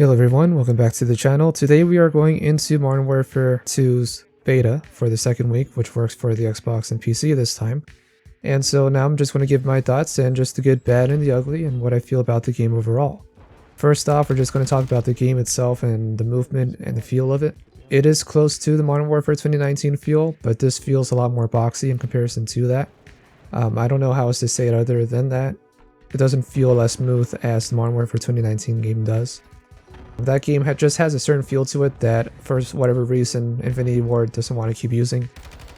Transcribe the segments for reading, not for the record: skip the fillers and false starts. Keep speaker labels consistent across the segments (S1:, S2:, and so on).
S1: Hello everyone, welcome back to the channel. Today we are going into Modern Warfare 2's beta for the second week, which works for the Xbox and PC this time. And so now I'm just going to give my thoughts and just the good, bad, and the ugly, and what I feel about the game overall. First off, we're just going to talk about the game itself and the movement and the feel of it. It is close to the Modern Warfare 2019 feel, but this feels a lot more boxy in comparison to that. I don't know how else to say it other than that. It doesn't feel as smooth as the Modern Warfare 2019 game does. That game just has a certain feel to it that, for whatever reason, Infinity Ward doesn't want to keep using.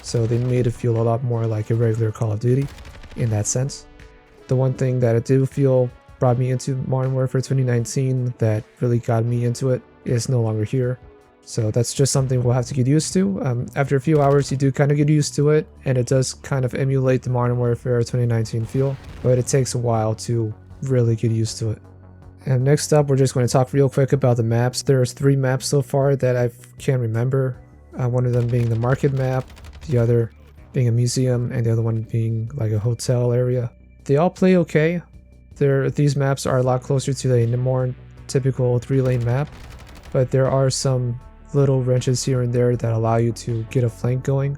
S1: So they made it feel a lot more like a regular Call of Duty in that sense. The one thing that I do feel brought me into Modern Warfare 2019 that really got me into it is no longer here. So that's just something we'll have to get used to. After a few hours, you do kind of get used to it, and it does kind of emulate the Modern Warfare 2019 feel, but it takes a while to really get used to it. And next up, we're just going to talk real quick about the maps. There's 3 maps so far that I can remember. One of them being the market map, the other being a museum, and the other one being like a hotel area. They all play okay. These maps are a lot closer to the more typical 3-lane map, but there are some little wrenches here and there that allow you to get a flank going.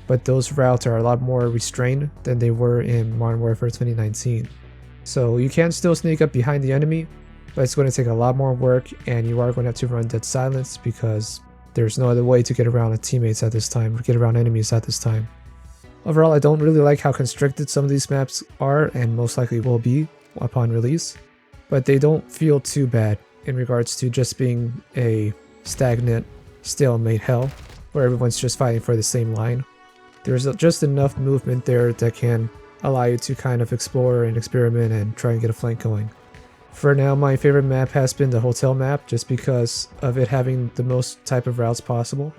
S1: But those routes are a lot more restrained than they were in Modern Warfare 2019. So you can still sneak up behind the enemy, but it's going to take a lot more work, and you are going to have to run dead silence because there's no other way to get around teammates at this time, or get around enemies at this time. Overall, I don't really like how constricted some of these maps are, and most likely will be upon release, but they don't feel too bad in regards to just being a stagnant, stalemate hell, where everyone's just fighting for the same line. There's just enough movement there that can allow you to kind of explore and experiment and try and get a flank going. For now, my favorite map has been the hotel map, just because of it having the most type of routes possible.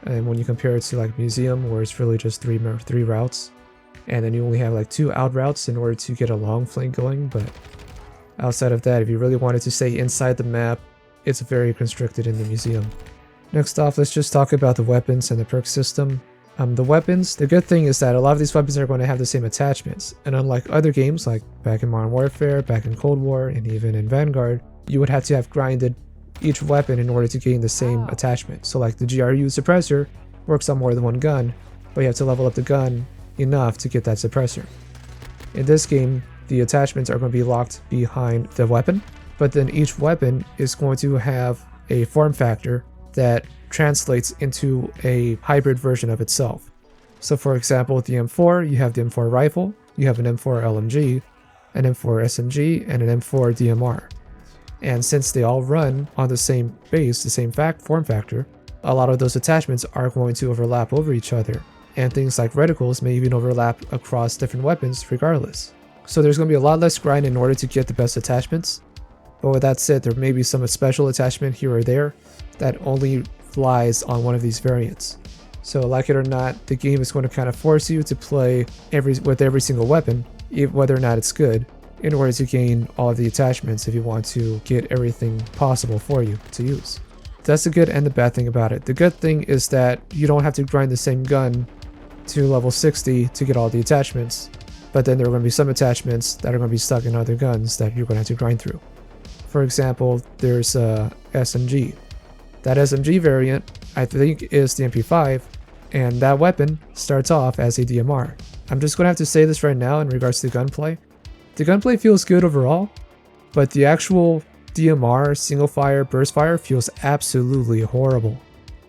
S1: And when you compare it to like museum, where it's really just three routes, and then you only have like 2 out routes in order to get a long flank going. But outside of that, if you really wanted to stay inside the map, it's very constricted in the museum. Next off, let's just talk about the weapons and the perk system. The weapons, the good thing is that a lot of these weapons are going to have the same attachments, and unlike other games like back in Modern Warfare, back in Cold War, and even in Vanguard, you would have to have grinded each weapon in order to gain the same attachment. So like the GRU suppressor works on more than one gun, but you have to level up the gun enough to get that suppressor. In this game, the attachments are going to be locked behind the weapon, but then each weapon is going to have a form factor that translates into a hybrid version of itself. So for example, with the M4, you have the M4 rifle, you have an M4 LMG, an M4 SMG, and an M4 DMR. And since they all run on the same base, the same form factor, a lot of those attachments are going to overlap over each other. And things like reticles may even overlap across different weapons regardless. So there's going to be a lot less grind in order to get the best attachments. But with that said, there may be some special attachment here or there that only flies on one of these variants. So like it or not, the game is going to kind of force you to play with every single weapon, whether or not it's good, in order to gain all of the attachments if you want to get everything possible for you to use. That's the good and the bad thing about it. The good thing is that you don't have to grind the same gun to level 60 to get all the attachments, but then there are going to be some attachments that are going to be stuck in other guns that you're going to have to grind through. For example, there's a SMG. That SMG variant, I think, is the MP5, and that weapon starts off as a DMR. I'm just going to have to say this right now in regards to gunplay. The gunplay feels good overall, but the actual DMR single fire burst fire feels absolutely horrible.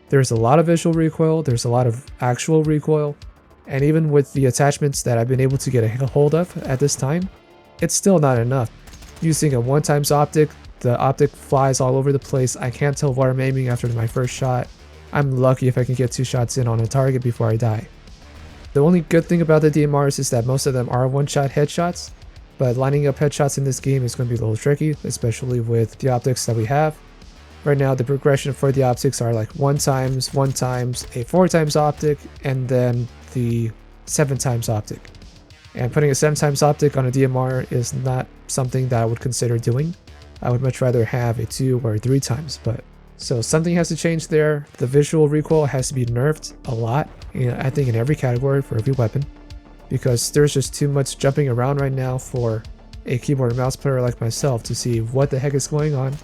S1: There's a lot of visual recoil, there's a lot of actual recoil, and even with the attachments that I've been able to get a hold of at this time, it's still not enough. Using a 1x optic, the optic flies all over the place. I can't tell where I'm aiming after my first shot. I'm lucky if I can get 2 shots in on a target before I die. The only good thing about the DMRs is that most of them are one-shot headshots, but lining up headshots in this game is going to be a little tricky, especially with the optics that we have. Right now, the progression for the optics are like 1x, a 4x optic, and then the 7x optic. And putting a 7x optic on a DMR is not something that I would consider doing. I would much rather have a 2 or 3x, but so something has to change there. The visual recoil has to be nerfed a lot, I think in every category for every weapon, because there's just too much jumping around right now for a keyboard and mouse player like myself to see what the heck is going on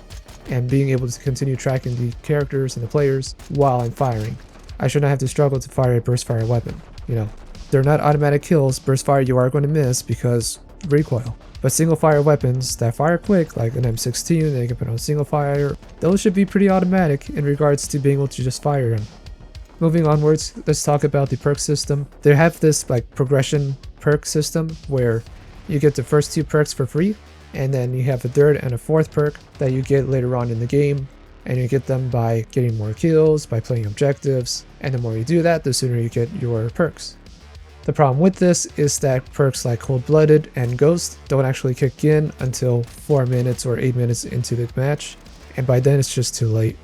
S1: and being able to continue tracking the characters and the players while I'm firing. I should not have to struggle to fire a burst fire weapon. You know, they're not automatic kills. Burst fire you are going to miss because recoil. But single fire weapons that fire quick, like an M16, they can put on single fire, those should be pretty automatic in regards to being able to just fire them. Moving onwards, let's talk about the perk system. They have this like progression perk system where you get the first 2 perks for free, and then you have a 3rd and a 4th perk that you get later on in the game, and you get them by getting more kills, by playing objectives, and the more you do that, the sooner you get your perks. The problem with this is that perks like Cold-Blooded and Ghost don't actually kick in until 4 minutes or 8 minutes into the match, and by then it's just too late.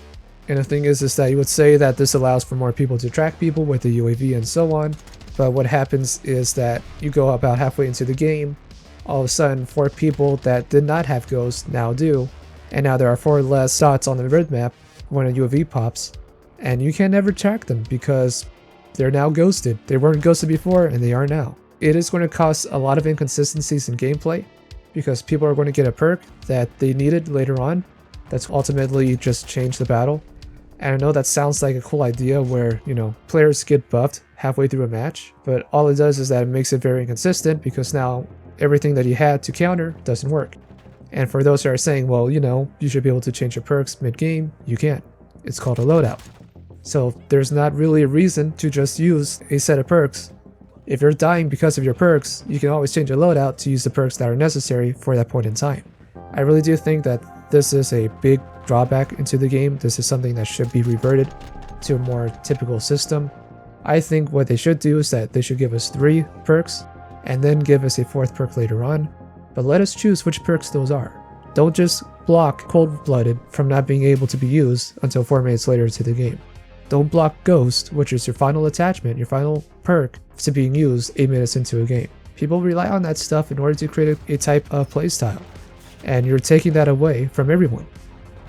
S1: And the thing is that you would say that this allows for more people to track people with the UAV and so on, but what happens is that you go about halfway into the game, all of a sudden 4 people that did not have Ghost now do, and now there are 4 less dots on the grid map when a UAV pops, and you can never track them because they're now ghosted. They weren't ghosted before and they are now. It is going to cause a lot of inconsistencies in gameplay because people are going to get a perk that they needed later on that's ultimately just changed the battle. And I know that sounds like a cool idea where, you know, players get buffed halfway through a match, but all it does is that it makes it very inconsistent because now everything that you had to counter doesn't work. And for those who are saying, well, you know, you should be able to change your perks mid-game, you can't. It's called a loadout. So there's not really a reason to just use a set of perks. If you're dying because of your perks, you can always change your loadout to use the perks that are necessary for that point in time. I really do think that this is a big drawback into the game. This is something that should be reverted to a more typical system. I think what they should do is that they should give us 3 perks and then give us a 4th perk later on, but let us choose which perks those are. Don't just block Cold-Blooded from not being able to be used until 4 minutes later into the game. Don't block Ghost, which is your final attachment, your final perk, to being used 8 minutes into a game. People rely on that stuff in order to create a type of playstyle, and you're taking that away from everyone.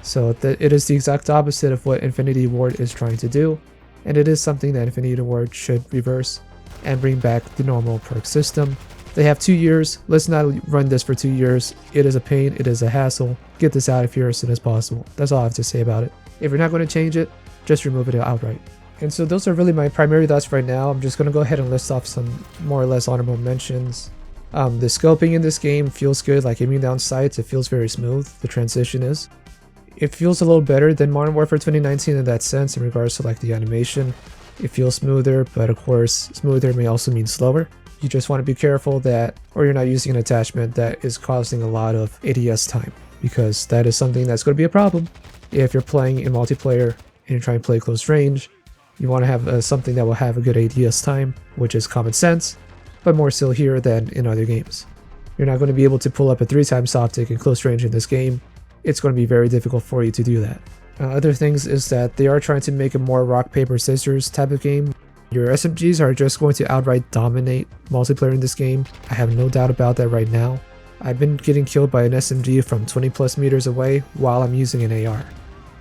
S1: So it is the exact opposite of what Infinity Ward is trying to do, and it is something that Infinity Ward should reverse and bring back the normal perk system. They have 2 years. Let's not run this for 2 years. It is a pain. It is a hassle. Get this out of here as soon as possible. That's all I have to say about it. If you're not going to change it, just remove it outright. And so those are really my primary thoughts right now. I'm just going to go ahead and list off some more or less honorable mentions. The scoping in this game feels good, like aiming down sights. It feels very smooth. The transition is. It feels a little better than Modern Warfare 2019 in that sense in regards to like the animation. It feels smoother, but of course, smoother may also mean slower. You just want to be careful that, or you're not using an attachment that is causing a lot of ADS time, because that is something that's going to be a problem if you're playing in multiplayer and you're trying to play close range. You want to have something that will have a good ADS time, which is common sense, but more so here than in other games. You're not going to be able to pull up a 3x optic in close range in this game. It's going to be very difficult for you to do that. Other things is that they are trying to make a more rock, paper, scissors type of game. Your SMGs are just going to outright dominate multiplayer in this game. I have no doubt about that right now. I've been getting killed by an SMG from 20 plus meters away while I'm using an AR.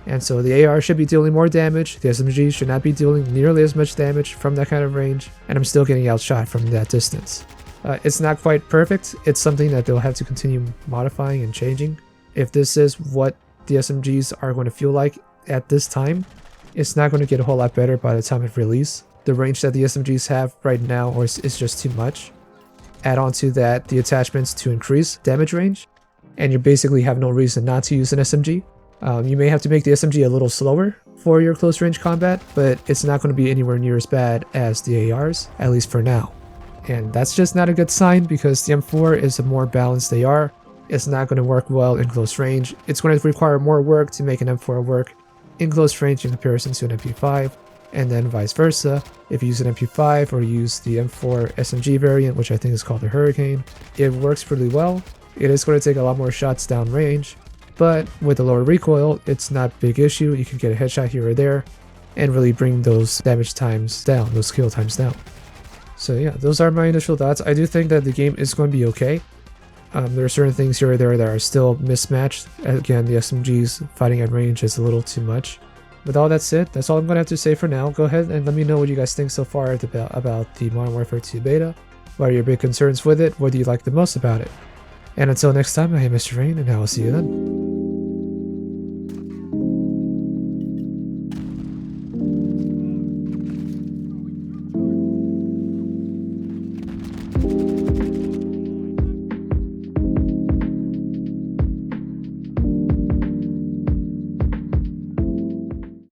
S1: And so the AR should be dealing more damage, the SMG should not be dealing nearly as much damage from that kind of range, and I'm still getting outshot from that distance. It's not quite perfect. It's something that they'll have to continue modifying and changing. If this is what the SMGs are going to feel like at this time, it's not going to get a whole lot better by the time of release. The range that the SMGs have right now is just too much. Add on to that the attachments to increase damage range, and you basically have no reason not to use an SMG. You may have to make the SMG a little slower for your close range combat, but it's not going to be anywhere near as bad as the ARs, at least for now. And that's just not a good sign because the M4 is a more balanced AR. It's not going to work well in close range. It's going to require more work to make an M4 work in close range in comparison to an MP5, and then vice versa. If you use an MP5 or use the M4 SMG variant, which I think is called the Hurricane, it works pretty well. It is going to take a lot more shots down range, but with the lower recoil, it's not a big issue. You can get a headshot here or there and really bring those damage times down, those kill times down. So yeah, those are my initial thoughts. I do think that the game is going to be okay. There are certain things here or there that are still mismatched. Again, the SMGs fighting at range is a little too much. With all that said, that's all I'm going to have to say for now. Go ahead and let me know what you guys think so far about the Modern Warfare 2 beta. What are your big concerns with it? What do you like the most about it? And until next time, I am Mr. Rain, and I will see you then.